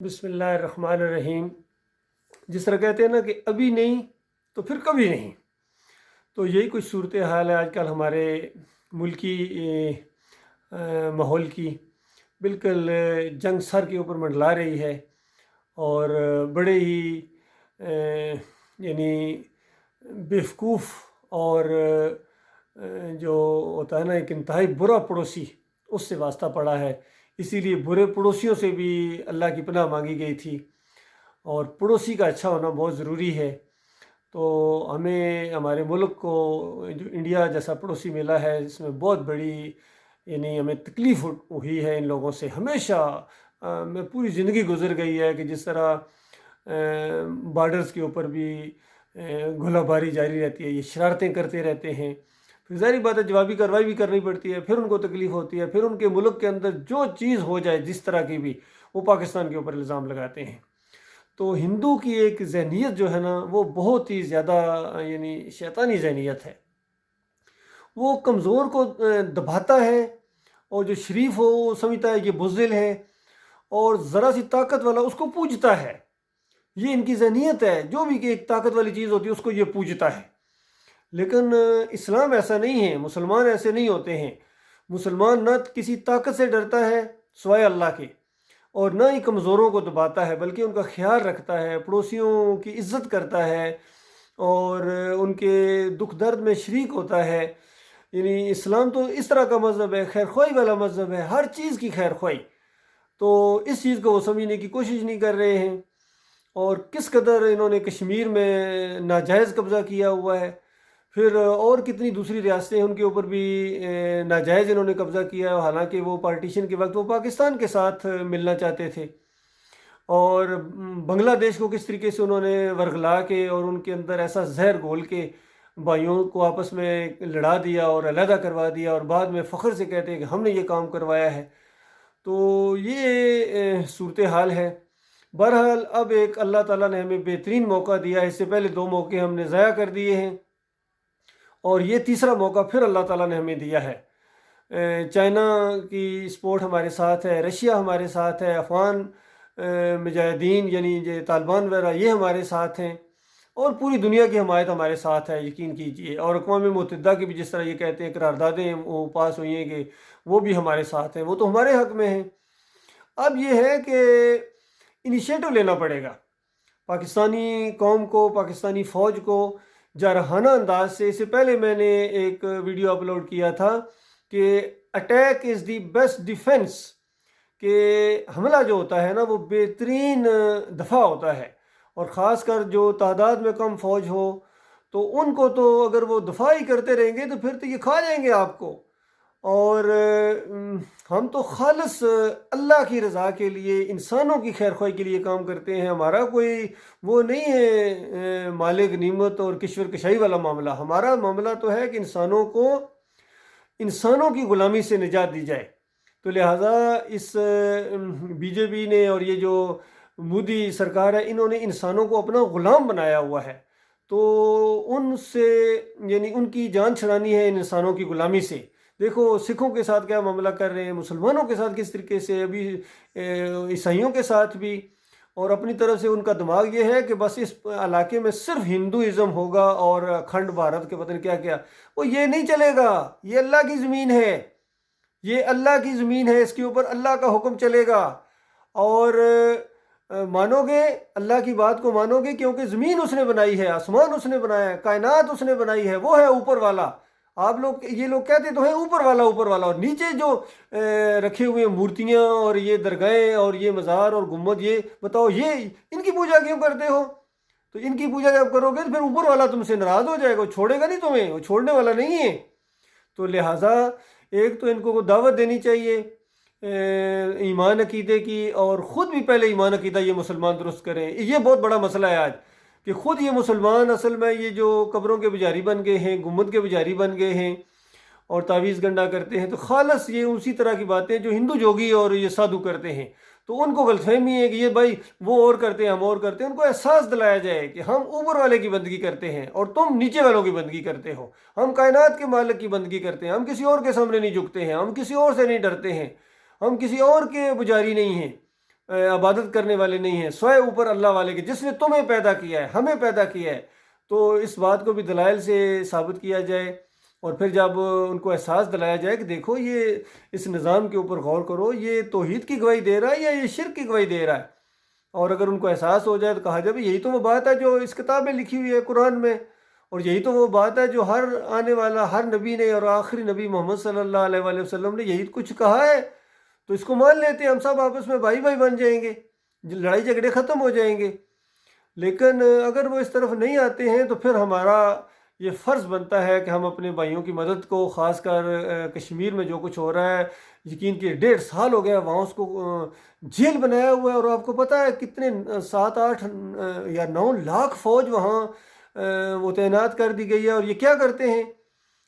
بسم اللہ الرحمن الرحیم۔ جس طرح کہتے ہیں نا کہ ابھی نہیں تو پھر کبھی نہیں، تو یہی کچھ صورتحال ہے آج کل ہمارے ملکی ماحول کی۔ بالکل جنگ سر کے اوپر منڈلا رہی ہے، اور بڑے ہی یعنی بیوقوف اور جو ہوتا ہے نا ایک انتہائی برا پڑوسی، اس سے واسطہ پڑا ہے۔ اسی لیے برے پڑوسیوں سے بھی اللہ کی پناہ مانگی گئی تھی، اور پڑوسی کا اچھا ہونا بہت ضروری ہے۔ تو ہمیں ہمارے ملک کو جو انڈیا جیسا پڑوسی ملا ہے، اس میں بہت بڑی یعنی ہمیں تکلیف ہوئی ہے ان لوگوں سے ہمیشہ۔ میں پوری زندگی گزر گئی ہے کہ جس طرح بارڈرز کے اوپر بھی گولہ باری جاری رہتی ہے، یہ شرارتیں کرتے رہتے ہیں، پھر ظاہری بات ہے جوابی کارروائی بھی کرنی پڑتی ہے، پھر ان کو تکلیف ہوتی ہے، پھر ان کے ملک کے اندر جو چیز ہو جائے جس طرح کی بھی، وہ پاکستان کے اوپر الزام لگاتے ہیں۔ تو ہندو کی ایک ذہنیت جو ہے نا وہ بہت ہی زیادہ یعنی شیطانی ذہنیت ہے۔ وہ کمزور کو دباتا ہے، اور جو شریف ہو وہ سمجھتا ہے یہ بزدل ہے، اور ذرا سی طاقت والا اس کو پوجتا ہے۔ یہ ان کی ذہنیت ہے، جو بھی ایک طاقت والی چیز ہوتی ہے اس کو یہ پوجتا ہے۔ لیکن اسلام ایسا نہیں ہے، مسلمان ایسے نہیں ہوتے ہیں۔ مسلمان نہ کسی طاقت سے ڈرتا ہے سوائے اللہ کے، اور نہ ہی کمزوروں کو دباتا ہے، بلکہ ان کا خیال رکھتا ہے، پڑوسیوں کی عزت کرتا ہے، اور ان کے دکھ درد میں شریک ہوتا ہے۔ یعنی اسلام تو اس طرح کا مذہب ہے، خیر خواہی والا مذہب ہے، ہر چیز کی خیر خواہی۔ تو اس چیز کو وہ سمجھنے کی کوشش نہیں کر رہے ہیں، اور کس قدر انہوں نے کشمیر میں ناجائز قبضہ کیا ہوا ہے، پھر اور کتنی دوسری ریاستیں ان کے اوپر بھی ناجائز انہوں نے قبضہ کیا ہے، حالانکہ وہ پارٹیشن کے وقت وہ پاکستان کے ساتھ ملنا چاہتے تھے۔ اور بنگلہ دیش کو کس طریقے سے انہوں نے ورغلا کے اور ان کے اندر ایسا زہر گھول کے بھائیوں کو آپس میں لڑا دیا اور علیحدہ کروا دیا، اور بعد میں فخر سے کہتے ہیں کہ ہم نے یہ کام کروایا ہے۔ تو یہ صورتحال ہے۔ بہرحال اب ایک اللہ تعالیٰ نے ہمیں بہترین موقع دیا ہے، اس سے پہلے 2 موقع ہم نے ضائع کر دیے ہیں، اور یہ تیسرا موقع پھر اللہ تعالیٰ نے ہمیں دیا ہے۔ چائنا کی سپورٹ ہمارے ساتھ ہے، رشیا ہمارے ساتھ ہے، افغان مجاہدین یعنی یہ طالبان وغیرہ یہ ہمارے ساتھ ہیں، اور پوری دنیا کی حمایت ہمارے ساتھ ہے، یقین کیجئے۔ اور اقوام متحدہ کی بھی جس طرح یہ کہتے ہیں قراردادیں وہ پاس ہوئی ہیں کہ وہ بھی ہمارے ساتھ ہیں، وہ تو ہمارے حق میں ہیں۔ اب یہ ہے کہ انیشیٹو لینا پڑے گا پاکستانی قوم کو، پاکستانی فوج کو جارحانہ انداز سے۔ اس سے پہلے میں نے ایک ویڈیو اپلوڈ کیا تھا کہ attack is the best defence, کہ حملہ جو ہوتا ہے نا وہ بہترین دفاع ہوتا ہے، اور خاص کر جو تعداد میں کم فوج ہو تو ان کو تو اگر وہ دفاع ہی کرتے رہیں گے تو پھر تو یہ کھا جائیں گے آپ کو۔ اور ہم تو خالص اللہ کی رضا کے لیے، انسانوں کی خیر خواہی کے لیے کام کرتے ہیں۔ ہمارا کوئی وہ نہیں ہے مال غنیمت اور کشور کشائی والا معاملہ۔ ہمارا معاملہ تو ہے کہ انسانوں کو انسانوں کی غلامی سے نجات دی جائے۔ تو لہٰذا اس بی جے پی نے اور یہ جو مودی سرکار ہے، انہوں نے انسانوں کو اپنا غلام بنایا ہوا ہے، تو ان سے یعنی ان کی جان چھڑانی ہے ان انسانوں کی غلامی سے۔ دیکھو سکھوں کے ساتھ کیا معاملہ کر رہے ہیں، مسلمانوں کے ساتھ کس طریقے سے، ابھی عیسائیوں کے ساتھ بھی، اور اپنی طرف سے ان کا دماغ یہ ہے کہ بس اس علاقے میں صرف ہندوازم ہوگا اور اکھنڈ بھارت کے پتہ نہیں کیا کیا۔ وہ یہ نہیں چلے گا، یہ اللہ کی زمین ہے، یہ اللہ کی زمین ہے، اس کے اوپر اللہ کا حکم چلے گا۔ اور مانو گے اللہ کی بات کو، مانو گے، کیونکہ زمین اس نے بنائی ہے، آسمان اس نے بنایا ہے، کائنات اس نے بنائی ہے، وہ ہے اوپر والا۔ آپ لوگ یہ لوگ کہتے تو ہیں اوپر والا اوپر والا، اور نیچے جو رکھے ہوئے مورتیاں اور یہ درگاہیں اور یہ مزار اور گنبد، یہ بتاؤ یہ ان کی پوجا کیوں کرتے ہو؟ تو ان کی پوجا جب کرو گے تو پھر اوپر والا تم سے ناراض ہو جائے گا، وہ چھوڑے گا نہیں تمہیں، وہ چھوڑنے والا نہیں ہے۔ تو لہٰذا ایک تو ان کو دعوت دینی چاہیے ایمان عقیدے کی، اور خود بھی پہلے ایمان عقیدہ یہ مسلمان درست کریں۔ یہ بہت بڑا مسئلہ ہے آج، کہ خود یہ مسلمان اصل میں یہ جو قبروں کے پجاری بن گئے ہیں، گنبد کے پجاری بن گئے ہیں، اور تعویذ گنڈا کرتے ہیں، تو خالص یہ اسی طرح کی باتیں جو ہندو جوگی اور یہ سادھو کرتے ہیں۔ تو ان کو غلط فہمی ہے کہ یہ بھائی وہ اور کرتے ہیں ہم اور کرتے ہیں۔ ان کو احساس دلایا جائے کہ ہم اوپر والے کی بندگی کرتے ہیں اور تم نیچے والوں کی بندگی کرتے ہو، ہم کائنات کے مالک کی بندگی کرتے ہیں، ہم کسی اور کے سامنے نہیں جھکتے ہیں، ہم کسی اور سے نہیں ڈرتے ہیں، ہم کسی اور کے پجاری نہیں ہیں۔ عبادت کرنے والے نہیں ہیں، سوائے اوپر اللہ والے کے، جس نے تمہیں پیدا کیا ہے، ہمیں پیدا کیا ہے۔ تو اس بات کو بھی دلائل سے ثابت کیا جائے، اور پھر جب ان کو احساس دلایا جائے کہ دیکھو یہ اس نظام کے اوپر غور کرو، یہ توحید کی گواہی دے رہا ہے یا یہ شرک کی گواہی دے رہا ہے۔ اور اگر ان کو احساس ہو جائے تو کہا جائے یہی تو وہ بات ہے جو اس کتاب میں لکھی ہوئی ہے قرآن میں، اور یہی تو وہ بات ہے جو ہر آنے والا ہر نبی نے اور آخری نبی محمد صلی اللہ علیہ وآلہ وسلم نے یہی کچھ کہا ہے، تو اس کو مان لیتے ہیں، ہم سب آپس میں بھائی بھائی بن جائیں گے، لڑائی جھگڑے ختم ہو جائیں گے۔ لیکن اگر وہ اس طرف نہیں آتے ہیں تو پھر ہمارا یہ فرض بنتا ہے کہ ہم اپنے بھائیوں کی مدد کو، خاص کر کشمیر میں جو کچھ ہو رہا ہے، یقین کہ 1.5 سال ہو گیا وہاں اس کو جیل بنایا ہوا ہے، اور آپ کو پتہ ہے کتنے 7-8 یا 9 لاکھ فوج وہاں وہ تعینات کر دی گئی ہے، اور یہ کیا کرتے ہیں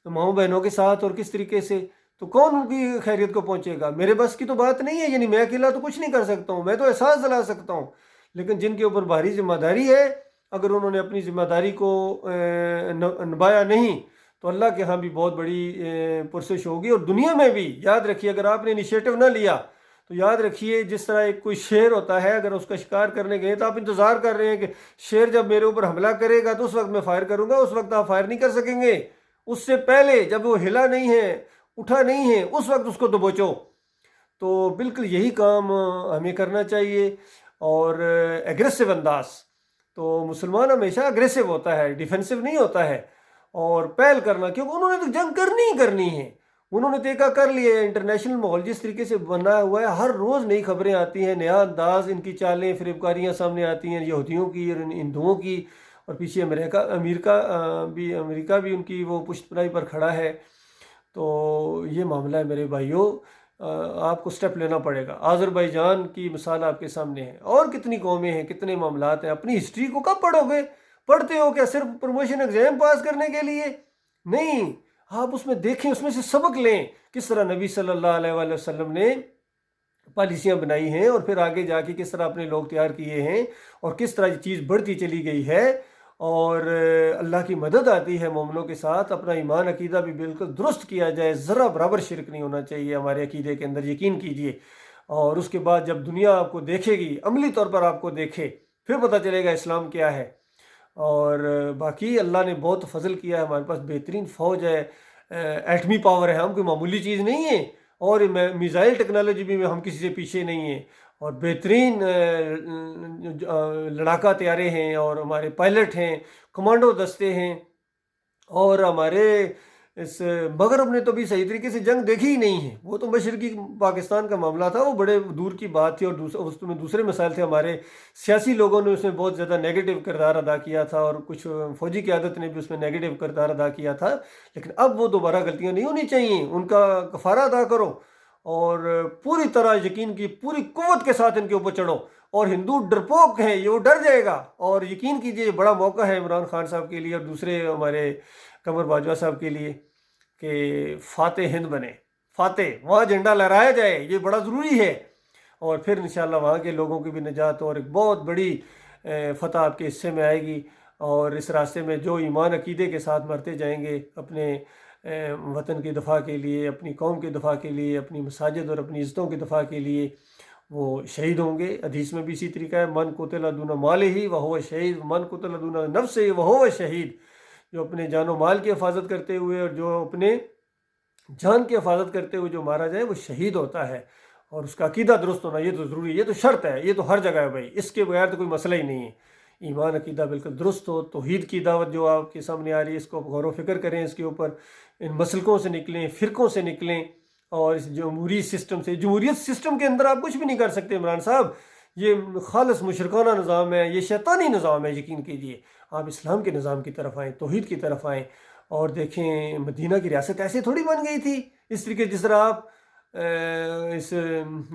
ماؤں بہنوں کے ساتھ اور کس طریقے سے، تو کون ان کی خیریت کو پہنچے گا؟ میرے بس کی تو بات نہیں ہے، یعنی میں اکیلا تو کچھ نہیں کر سکتا ہوں، میں تو احساس دلا سکتا ہوں، لیکن جن کے اوپر بھاری ذمہ داری ہے، اگر انہوں نے اپنی ذمہ داری کو نبھایا نہیں تو اللہ کے ہاں بھی بہت بڑی پرسش ہوگی، اور دنیا میں بھی یاد رکھیے اگر آپ نے انیشیٹو نہ لیا تو یاد رکھیے جس طرح ایک کوئی شیر ہوتا ہے، اگر اس کا شکار کرنے گئے تو آپ انتظار کر رہے ہیں کہ شیر جب میرے اوپر حملہ کرے گا تو اس وقت میں فائر کروں گا، اس وقت آپ فائر نہیں کر سکیں گے، اس سے پہلے جب وہ ہلا نہیں ہے، اٹھا نہیں ہے، اس وقت اس کو دبوچو۔ تو بالکل یہی کام ہمیں کرنا چاہیے، اور ایگریسو انداز، تو مسلمان ہمیشہ اگریسو ہوتا ہے، ڈیفینسو نہیں ہوتا ہے، اور پہل کرنا، کیونکہ انہوں نے تو جنگ کرنی ہی کرنی ہے، انہوں نے طے کر لیا ہے۔ انٹرنیشنل ماحول جس طریقے سے بنا ہوا ہے، ہر روز نئی خبریں آتی ہیں، نیا انداز، ان کی چالیں فریب کاریاں سامنے آتی ہیں، یہودیوں کی اور ہندوؤں کی، اور پیچھے امریکہ بھی ان کی وہ پشت پناہی پر کھڑا ہے۔ تو یہ معاملہ ہے میرے بھائیوں، آپ کو سٹیپ لینا پڑے گا۔ آذربائیجان کی مثال آپ کے سامنے ہے، اور کتنی قومیں ہیں، کتنے معاملات ہیں۔ اپنی ہسٹری کو کب پڑھو گے؟ پڑھتے ہو کیا صرف پروموشن ایگزام پاس کرنے کے لیے؟ نہیں، آپ اس میں دیکھیں، اس میں سے سبق لیں، کس طرح نبی صلی اللہ علیہ وآلہ وسلم نے پالیسیاں بنائی ہیں، اور پھر آگے جا کے کس طرح اپنے لوگ تیار کیے ہیں، اور کس طرح یہ چیز بڑھتی چلی گئی ہے، اور اللہ کی مدد آتی ہے مومنوں کے ساتھ۔ اپنا ایمان عقیدہ بھی بالکل درست کیا جائے، ذرا برابر شرک نہیں ہونا چاہیے ہمارے عقیدے کے اندر، یقین کیجئے۔ اور اس کے بعد جب دنیا آپ کو دیکھے گی، عملی طور پر آپ کو دیکھے، پھر پتہ چلے گا اسلام کیا ہے۔ اور باقی اللہ نے بہت فضل کیا ہے، ہمارے پاس بہترین فوج ہے، ایٹمی پاور ہے، ہم کوئی معمولی چیز نہیں ہے، اور میزائل ٹیکنالوجی بھی ہم کسی سے پیچھے نہیں ہیں، اور بہترین لڑاکا طیارے ہیں، اور ہمارے پائلٹ ہیں، کمانڈو دستے ہیں، اور ہمارے اس مغرب نے تو بھی صحیح طریقے سے جنگ دیکھی ہی نہیں ہے، وہ تو مشرقی پاکستان کا معاملہ تھا، وہ بڑے دور کی بات تھی، اور اس میں دوسرے مسائل تھے، ہمارے سیاسی لوگوں نے اس میں بہت زیادہ نیگیٹو کردار ادا کیا تھا، اور کچھ فوجی قیادت نے بھی اس میں نیگیٹو کردار ادا کیا تھا، لیکن اب وہ دوبارہ غلطیاں نہیں ہونی چاہیے، ان کا کفارہ ادا کرو، اور پوری طرح یقین کی پوری قوت کے ساتھ ان کے اوپر چڑھو۔ اور ہندو ڈرپوک ہیں، یہ وہ ڈر جائے گا، اور یقین کیجئے یہ بڑا موقع ہے عمران خان صاحب کے لیے اور دوسرے ہمارے قمر باجوہ صاحب کے لیے کہ فاتح ہند بنے، فاتح وہاں جھنڈا لہرایا جائے، یہ بڑا ضروری ہے، اور پھر انشاءاللہ وہاں کے لوگوں کی بھی نجات اور ایک بہت بڑی فتح آپ کے حصے میں آئے گی، اور اس راستے میں جو ایمان عقیدے کے ساتھ مرتے جائیں گے اپنے وطن کی دفاع کے لیے، اپنی قوم کے دفاع کے لیے، اپنی مساجد اور اپنی عزتوں کی دفاع کے لیے، وہ شہید ہوں گے۔ حدیث میں بھی اسی طریقہ ہے، من قتل دون مالہ وہو شہید، من قتل دون نفسہ وہو شہید، جو اپنے جان و مال کی حفاظت کرتے ہوئے اور جو اپنے جان کی حفاظت کرتے ہوئے جو مارا جائے وہ شہید ہوتا ہے، اور اس کا عقیدہ درست ہونا یہ تو ضروری ہے، یہ تو شرط ہے، یہ تو ہر جگہ ہے بھائی، اس کے بغیر تو کوئی مسئلہ ہی نہیں ہے۔ ایمان عقیدہ بالکل درست ہو، توحید کی دعوت جو آپ کے سامنے آ رہی ہے، اس کو غور و فکر کریں، اس کے اوپر ان مسلکوں سے نکلیں، فرقوں سے نکلیں، اور اس جمہوری سسٹم سے، جمہوریت سسٹم کے اندر آپ کچھ بھی نہیں کر سکتے عمران صاحب، یہ خالص مشرکانہ نظام ہے، یہ شیطانی نظام ہے، یقین کیجئے۔ آپ اسلام کے نظام کی طرف آئیں، توحید کی طرف آئیں، اور دیکھیں مدینہ کی ریاست ایسے تھوڑی بن گئی تھی، اس طریقے جس طرح آپ اس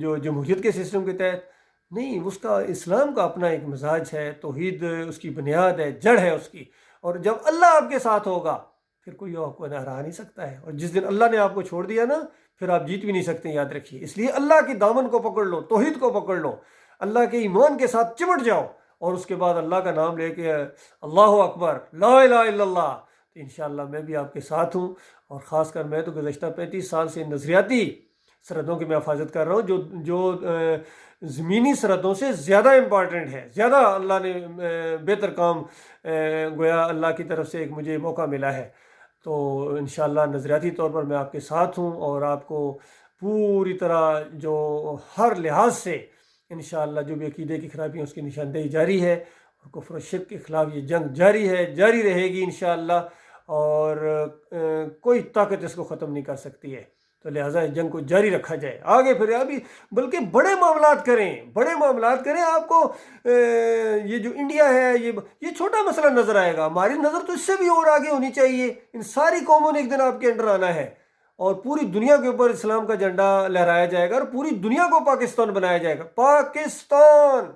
جو جمہوریت کے سسٹم کے تحت نہیں، اس کا اسلام کا اپنا ایک مزاج ہے، توحید اس کی بنیاد ہے، جڑ ہے اس کی، اور جب اللہ آپ کے ساتھ ہوگا پھر کوئی آپ کو ہرا نہیں سکتا ہے، اور جس دن اللہ نے آپ کو چھوڑ دیا نا پھر آپ جیت بھی نہیں سکتے، یاد رکھیے۔ اس لیے اللہ کی دامن کو پکڑ لو، توحید کو پکڑ لو، اللہ کے ایمان کے ساتھ چمٹ جاؤ، اور اس کے بعد اللہ کا نام لے کے اللہ اکبر لا الہ الا اللہ، تو انشاءاللہ میں بھی آپ کے ساتھ ہوں، اور خاص کر میں تو گزشتہ 35 سال سے نظریاتی سرحدوں کی میں حفاظت کر رہا ہوں جو زمینی سرحدوں سے زیادہ امپارٹنٹ ہے، زیادہ اللہ نے بہتر کام گویا اللہ کی طرف سے ایک مجھے موقع ملا ہے۔ تو انشاءاللہ نظریاتی طور پر میں آپ کے ساتھ ہوں، اور آپ کو پوری طرح جو ہر لحاظ سے انشاءاللہ جو بھی عقیدے کی خرابی ہے اس کی نشاندہی جاری ہے، اور کفر و شرک کے خلاف یہ جنگ جاری ہے، جاری رہے گی انشاءاللہ، اور کوئی طاقت اس کو ختم نہیں کر سکتی ہے۔ تو لہٰذا اس جنگ کو جاری رکھا جائے، آگے پھر ابھی بلکہ بڑے معاملات کریں۔ آپ کو یہ جو انڈیا ہے یہ چھوٹا مسئلہ نظر آئے گا، ہماری نظر تو اس سے بھی اور آگے ہونی چاہیے۔ ان ساری قوموں نے ایک دن آپ کے انڈر آنا ہے، اور پوری دنیا کے اوپر اسلام کا جھنڈا لہرایا جائے گا، اور پوری دنیا کو پاکستان بنایا جائے گا۔ پاکستان،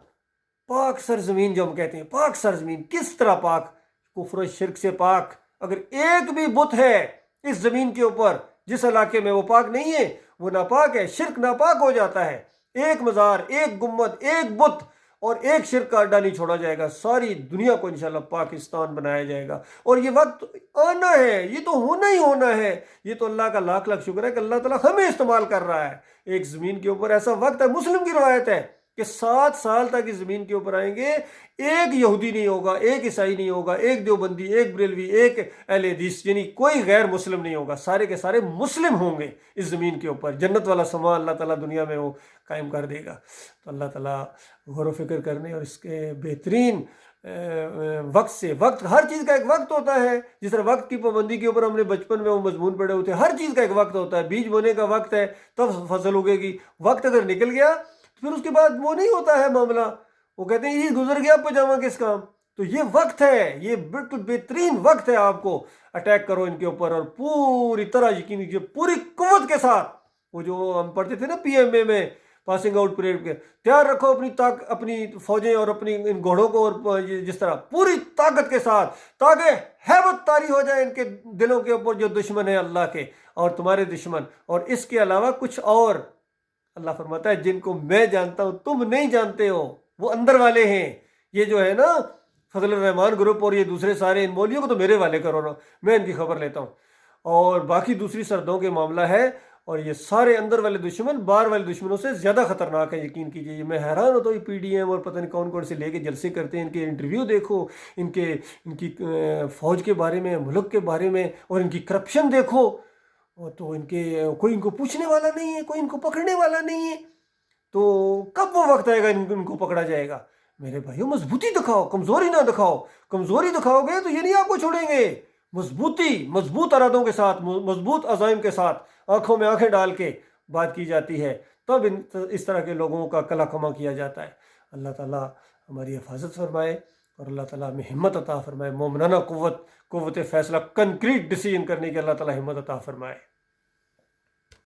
پاک سرزمین جو ہم کہتے ہیں، پاک سرزمین کس طرح پاک؟ کفر و شرک سے پاک۔ اگر ایک بھی بت ہے اس زمین کے اوپر جس علاقے میں وہ پاک نہیں ہے، وہ ناپاک ہے، شرک ناپاک ہو جاتا ہے۔ ایک مزار، ایک گنبد، ایک بت اور ایک شرک کا اڈا نہیں چھوڑا جائے گا، ساری دنیا کو انشاءاللہ پاکستان بنایا جائے گا۔ اور یہ وقت آنا ہے، یہ تو ہونا ہی ہونا ہے۔ یہ تو اللہ کا لاکھ لاکھ شکر ہے کہ اللہ تعالیٰ ہمیں استعمال کر رہا ہے۔ ایک زمین کے اوپر ایسا وقت ہے، مسلم کی روایت ہے کہ 7 سال تک اس زمین کے اوپر آئیں گے، ایک یہودی نہیں ہوگا، ایک عیسائی نہیں ہوگا، ایک دیوبندی، ایک بریلوی، ایک اہل حدیث، یعنی کوئی غیر مسلم نہیں ہوگا، سارے کے سارے مسلم ہوں گے اس زمین کے اوپر۔ جنت والا سما اللہ تعالیٰ دنیا میں وہ قائم کر دے گا۔ تو اللہ تعالیٰ غور و فکر کرنے اور اس کے بہترین وقت ہر چیز کا ایک وقت ہوتا ہے۔ جس طرح وقت کی پابندی کے اوپر ہم نے بچپن میں وہ مضمون پڑھے ہوتے ہیں، ہر چیز کا ایک وقت ہوتا ہے۔ بیج بونے کا وقت ہے تب فصل اگے گی، وقت اگر نکل گیا تو پھر اس کے بعد وہ نہیں ہوتا ہے معاملہ۔ وہ کہتے ہیں یہ گزر گیا پجامہ کس کام۔ تو یہ وقت ہے، یہ بالکل بہترین وقت ہے، آپ کو اٹیک کرو ان کے اوپر، اور پوری طرح یقینی پوری قوت کے ساتھ۔ وہ جو ہم پڑھتے تھے نا PMA میں، پاسنگ آؤٹ پریڈ کے، تیار رکھو اپنی فوجیں اور اپنی ان گھوڑوں کو، اور جس طرح پوری طاقت کے ساتھ، تاکہ ہیبت طاری ہو جائے ان کے دلوں کے اوپر جو دشمن ہے اللہ کے اور تمہارے دشمن، اور اس کے علاوہ کچھ اور۔ اللہ فرماتا ہے جن کو میں جانتا ہوں تم نہیں جانتے ہو، وہ اندر والے ہیں۔ یہ جو ہے نا فضل الرحمان گروپ اور یہ دوسرے سارے ان مولویوں کو تو میرے والے کرو نا، میں ان کی خبر لیتا ہوں۔ اور باقی دوسری سردوں کے معاملہ ہے، اور یہ سارے اندر والے دشمن باہر والے دشمنوں سے زیادہ خطرناک ہیں، یقین کیجئے۔ میں حیران ہوتا ہوں، یہ PDM اور پتہ نہیں کون کون سے لے کے جلسے کرتے ہیں، ان کے انٹرویو دیکھو، ان کی فوج کے بارے میں، ملک کے بارے میں، اور ان کی کرپشن دیکھو، تو کوئی ان کو پوچھنے والا نہیں ہے، کوئی ان کو پکڑنے والا نہیں ہے۔ تو کب وہ وقت آئے گا ان کو پکڑا جائے گا؟ میرے بھائیو مضبوطی دکھاؤ، کمزوری نہ دکھاؤ۔ کمزوری دکھاؤ گے تو یہ نہیں آپ کو چھوڑیں گے۔ مضبوط ارادوں کے ساتھ، مضبوط عزائم کے ساتھ، آنکھوں میں آنکھیں ڈال کے بات کی جاتی ہے، تب اس طرح کے لوگوں کا کلا کما کیا جاتا ہے۔ اللہ تعالیٰ ہماری حفاظت فرمائے، اور اللہ تعالیٰ ہمیں ہمت عطا فرمائے، مومنانہ قوت فیصلہ، کنکریٹ ڈیسیژن کرنے کی اللہ تعالیٰ ہمت عطا فرمائے۔